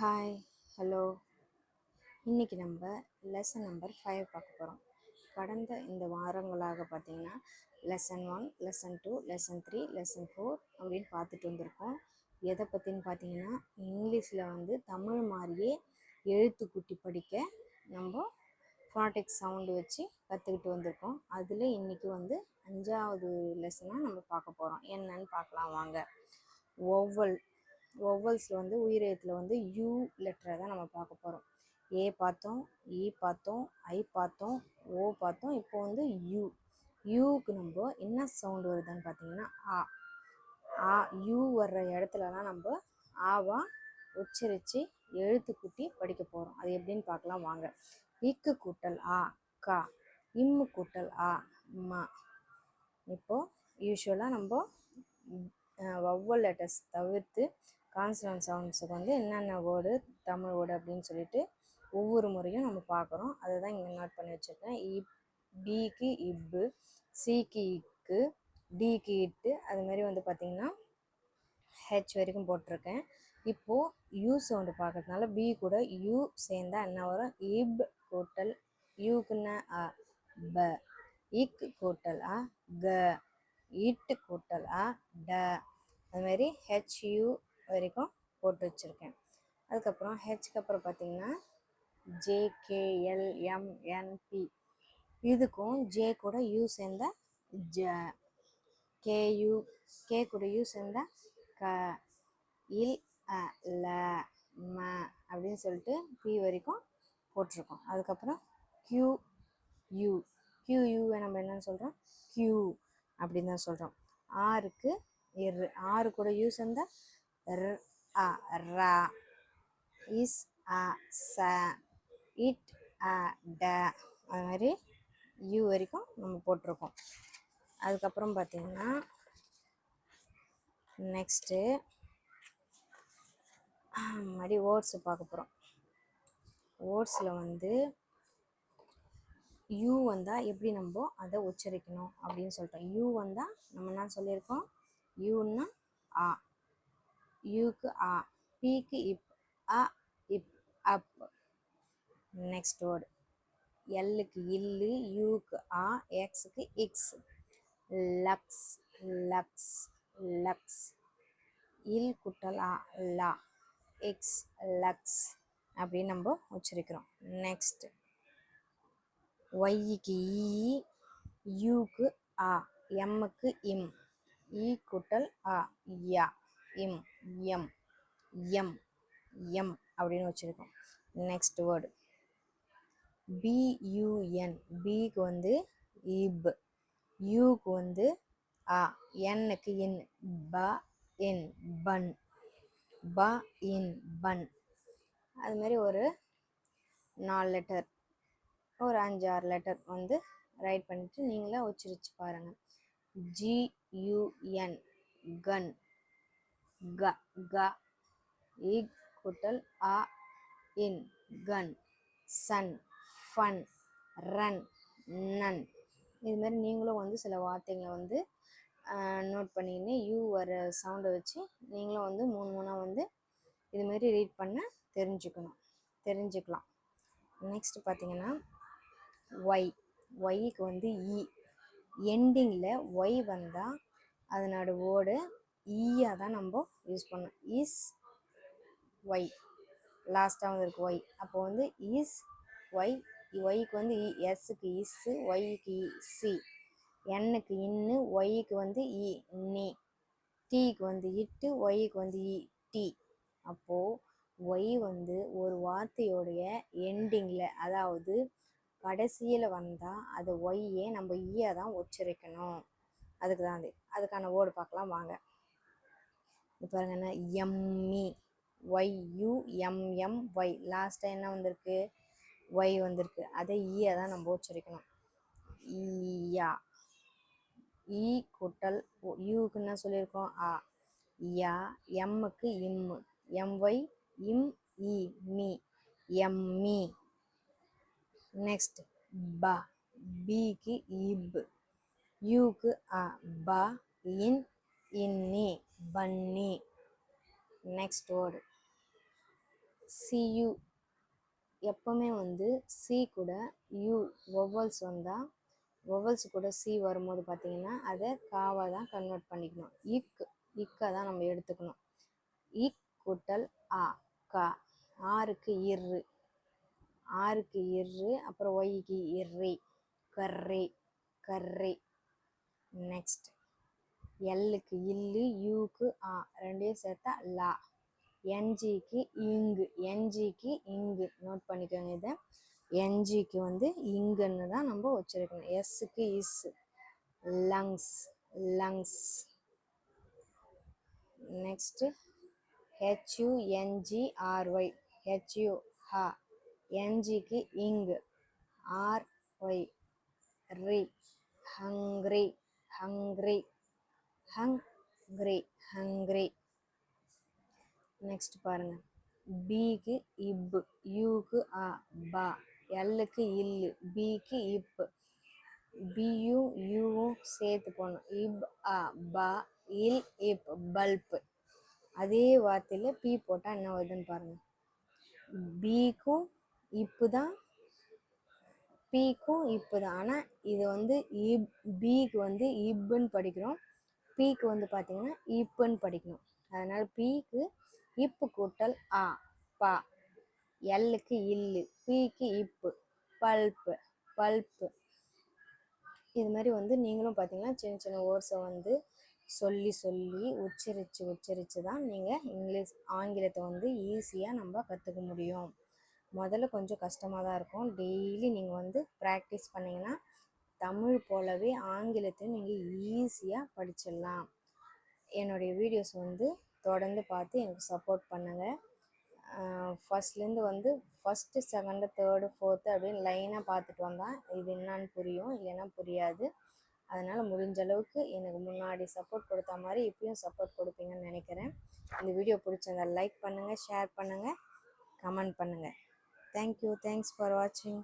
Hi, hello. இன்றைக்கி நம்ம lesson number 5 பார்க்க போகிறோம். கடந்த இந்த வாரங்களாக பார்த்திங்கன்னா லெசன் 1, லெசன் 2, லெசன் 3, லெசன் 4 அப்படின்னு பார்த்துட்டு வந்திருக்கோம். எதை பற்றின்னு பார்த்தீங்கன்னா இங்கிலீஷில் வந்து தமிழ் மாதிரியே எழுத்துக்கூட்டி படிக்க நம்ம ஃபோனடிக் சவுண்டு வச்சு கற்றுக்கிட்டு வந்திருக்கோம். அதில் இன்றைக்கி வந்து 5வது லெசனாக நம்ம பார்க்க போகிறோம். என்னன்னு பார்க்கலாம் வாங்க. ஒவ்வல்ஸில் வந்து உயிரெழுத்தில் வந்து யூ லெட்டரை தான் நம்ம பார்க்க போகிறோம். ஏ பார்த்தோம், இ பார்த்தோம், ஐ பார்த்தோம், ஓ பார்த்தோம். இப்போ வந்து யூக்கு நம்ம என்ன சவுண்டு வருதுன்னு பார்த்தீங்கன்னா ஆ யூ வர்ற இடத்துலலாம் நம்ம ஆவா உச்சரித்து எழுத்து கூட்டி படிக்க போகிறோம். அது எப்படின்னு பார்க்கலாம் வாங்க. இக்கு கூட்டல் ஆ கா, இம்மு கூட்டல் ஆ மா. இப்போது யூஸ்வலாக நம்ம வவ்வல் லெட்டர்ஸ் தவிர்த்து கான்சனன்ட் சவுண்ட்ஸுக்கு வந்து என்னென்ன வேர்டு தமிழ் வேர்டு அப்படின்னு சொல்லிட்டு ஒவ்வொரு முறையும் நம்ம பார்க்குறோம். அதை தான் இங்கே நோட் பண்ணி வச்சுருக்கேன். பிக்கு இப்பு, சிக்கு இக்கு, டிக்கு இட்டு, அதுமாரி வந்து பார்த்திங்கன்னா ஹெச் வரைக்கும் போட்டிருக்கேன். இப்போது யூ சவுண்டு பார்க்கறதுனால பி கூட யூ சேர்ந்தால் என்ன வரும்? இப் கூட்டல் யூக்குன்னு அ ப, இக் கூட்டல் அ க, இட்டு கூட்டல் அ ட. அதுமாரி ஹெச்யூ வரைக்கும் போட்டு வச்சுருக்கேன். அதுக்கப்புறம் ஹெச்க்கு அப்புறம் பார்த்திங்கன்னா ஜேகேஎல்எம்என்பி, இதுக்கும் ஜே கூட யூ சேர்ந்த ஜ, கேயூ, கே கூட யூ சேர்ந்த க, இல் அ ல ம அப்படின்னு சொல்லிட்டு பி வரைக்கும் போட்டிருக்கோம். அதுக்கப்புறம் கியூ கியூவை நம்ம என்னன்னு சொல்கிறோம்? கியூ அப்படின்னு தான் சொல்கிறோம். ஆருக்கு இரு, ஆறு கூட யூ சேர்ந்த ர் அ ரா, இஸ் அ ச, இட் அ ட. அது மாதிரி யூ வரைக்கும் நம்ம போட்டிருக்கோம். அதுக்கப்புறம் பார்த்திங்கன்னா நெக்ஸ்ட்டு மாதிரி வேர்ட்ஸு பார்க்க போகிறோம். வேர்ட்ஸில் வந்து யூ வந்தால் எப்படி நம்ம அதை உச்சரிக்கணும் அப்படின்னு சொல்லிட்டோம். யூ வந்தால் நம்ம என்ன சொல்லியிருக்கோம்? யூன்னா ஆ, யூக்கு ஆ, பிக்கு இப், அ இப் அப். நெக்ஸ்ட் வேர்டு எல்லுக்கு இல்லு, யூக்கு ஆ, எக்ஸுக்கு இக்ஸ், லக்ஸ் லக்ஸ் லக்ஸ், இல் குட்டல் ஆ லா, எக்ஸ் லக்ஸ் அப்படின்னு நம்ம உச்சரிக்கிறோம். நெக்ஸ்ட் ஒய்க்கு ஈ, யூக்கு ஆ, எம்முக்கு இம், ஈ குட்டல் ஆ யா, இம் எம் எம் எம் அப்படின்னு வச்சுருக்கோம். நெக்ஸ்ட் வேர்டு பியூஎன், பிக்கு வந்து இப், யூக்கு வந்து ஆ, என்னுக்கு இன், ப இன் பன், ப இன் பன். அதுமாரி ஒரு 4 லெட்டர், ஒரு 5-6 லெட்டர் வந்து ரைட் பண்ணிவிட்டு நீங்களே உச்சரித்து பாருங்கள். ஜியூஎன் கன், க க, இக் குட்டல் ஆ இன் கன், சன் ஃபன், ரன் நன். இதுமாரி நீங்களும் வந்து சில வார்த்தைகளை வந்து நோட் பண்ணிக்கின்னு யூ வர சவுண்டை வச்சு நீங்களும் வந்து 3 வந்து இதுமாரி ரீட் பண்ண தெரிஞ்சுக்கலாம். நெக்ஸ்ட் பார்த்திங்கன்னா ஒய்க்கு வந்து இ, எண்டிங்கில் ஒய் வந்தால் அதனோட வேர்டு ஈயாக தான் நம்ம யூஸ் பண்ணோம். இஸ் ஒய், லாஸ்ட்டாக வந்து இருக்கு ஒய். அப்போ வந்து இஸ் ஒய், ஒய்க்கு வந்து இ, எஸ்ஸுக்கு இஸ்ஸு, ஒய்க்கு சி, எண்ணுக்கு இன்னு, ஒய்க்கு வந்து இ நீ, டீக்கு வந்து இட்டு, ஒய்க்கு வந்து இ டி. அப்போது ஒய் வந்து ஒரு வார்த்தையோடைய எண்டிங்கில், அதாவது கடைசியில் வந்தால் அது ஒய்யே நம்ம ஈயாக தான் உச்சரிக்கணும். அதுக்கு தான் அதுக்கான வேர்டு பார்க்கலாம் வாங்க. இப்போ பாருங்க, என்ன எம்மி, ஒய்யூஎம்எம் ஒய், லாஸ்ட்டாக என்ன வந்திருக்கு? ஒய் வந்திருக்கு. அதை ஈயாக தான் நம்ம உச்சரிக்கணும். ஈயா, ஈ கூட்டல் யூக்கு என்ன சொல்லியிருக்கோம்? ஆ, யா, எம்முக்கு இம்மு, எம்ஒய் இம் இ மீ, எம்மி. நெக்ஸ்ட் ப, பிக்கு இப், யூக்கு அ, ப இன் இன்னி, பன்னி. நெக்ஸ்ட் வேர்டு சியு. எப்போவுமே வந்து சி கூட யூ வொவல்ஸ் வந்தால் வொவல்ஸ் கூட சி வரும்போது பார்த்தீங்கன்னா அதை காவாக தான் கன்வெர்ட் பண்ணிக்கணும். இக்கை தான் நம்ம எடுத்துக்கணும். இக் கூட்டல் ஆ கா. ஆருக்கு இரு, ஆருக்கு இரு, அப்புறம் ஒய்க்கு இர்ரி, கர்ரி கர்ரி. நெக்ஸ்ட் எல்லுக்கு இல்லு, யூக்கு ஆ, ரெண்டையும் சேர்த்தா லா. என்ஜிக்கு இங்கு, என்ஜிக்கு இங்கு நோட் பண்ணிக்கோங்க. இதை என்ஜிக்கு வந்து இங்குன்னு தான் நம்ம வச்சிருக்கணும். எஸ்ஸுக்கு இஸ், lungs lungs. Next H U N G R Y, H U ஹா. என்ஜிக்கு இங்கு, ஆர்ஒய் ரி, hungry hungry hungry hungry. Next பாருங்க, பிக்கு இப்பு, யூக்கு ஆ பா, எல்லுக்கு இல்லு, பிக்கு இப்பு, பியும் யூவும் சேர்த்து போடணும். இப் ஆ பா, இல் இப் பல்ப். அதே வார்த்தையில் பி போட்டால் என்ன வருதுன்னு பாருங்க. பிக்கும் இப்பு தான், பிக்கும் இப்பு தான். ஆனால் இது வந்து பிக்கு வந்து இப்புன்னு படிக்கிறோம், பிக்கு வந்து பார்த்தீங்கன்னா இப்புன்னு படிக்கணும். அதனால் பிக்கு இப்பு கூட்டல் ஆ பா. எல்லுக்கு இல்லு, பிக்கு இப்பு, பல்ப்பு பல்ப்பு. இது மாதிரி வந்து நீங்களும் பார்த்தீங்கன்னா சின்ன சின்ன வேர்ட்ஸை வந்து சொல்லி சொல்லி உச்சரித்து தான் நீங்கள் ஆங்கிலத்தை வந்து ஈஸியாக நம்ம கற்றுக்க முடியும். முதல்ல கொஞ்சம் கஷ்டமாக தான் இருக்கும். டெய்லி நீங்கள் வந்து ப்ராக்டிஸ் பண்ணிங்கன்னா தமிழ் போலவே ஆங்கிலத்தையும் நீங்கள் ஈஸியாக படிச்சிடலாம். என்னுடைய வீடியோஸ் வந்து தொடர்ந்து பார்த்து எனக்கு சப்போர்ட் பண்ணுங்கள். ஃபஸ்ட்லேருந்து வந்து ஃபஸ்ட்டு, செகண்டு, தேர்டு, ஃபோர்த்து அப்படின்னு லைனாக பார்த்துட்டு வந்தால் இது என்னான்னு புரியும், இல்லைன்னா புரியாது. அதனால் முடிஞ்ச அளவுக்கு எனக்கு முன்னாடி சப்போர்ட் கொடுத்த மாதிரி இப்பயும் சப்போர்ட் கொடுப்பீங்கன்னு நினைக்கிறேன். இந்த வீடியோ பிடிச்சிருந்தா லைக் பண்ணுங்கள், ஷேர் பண்ணுங்கள், கமெண்ட் பண்ணுங்கள். தேங்க்யூ. தேங்க்ஸ் ஃபார் வாட்சிங்.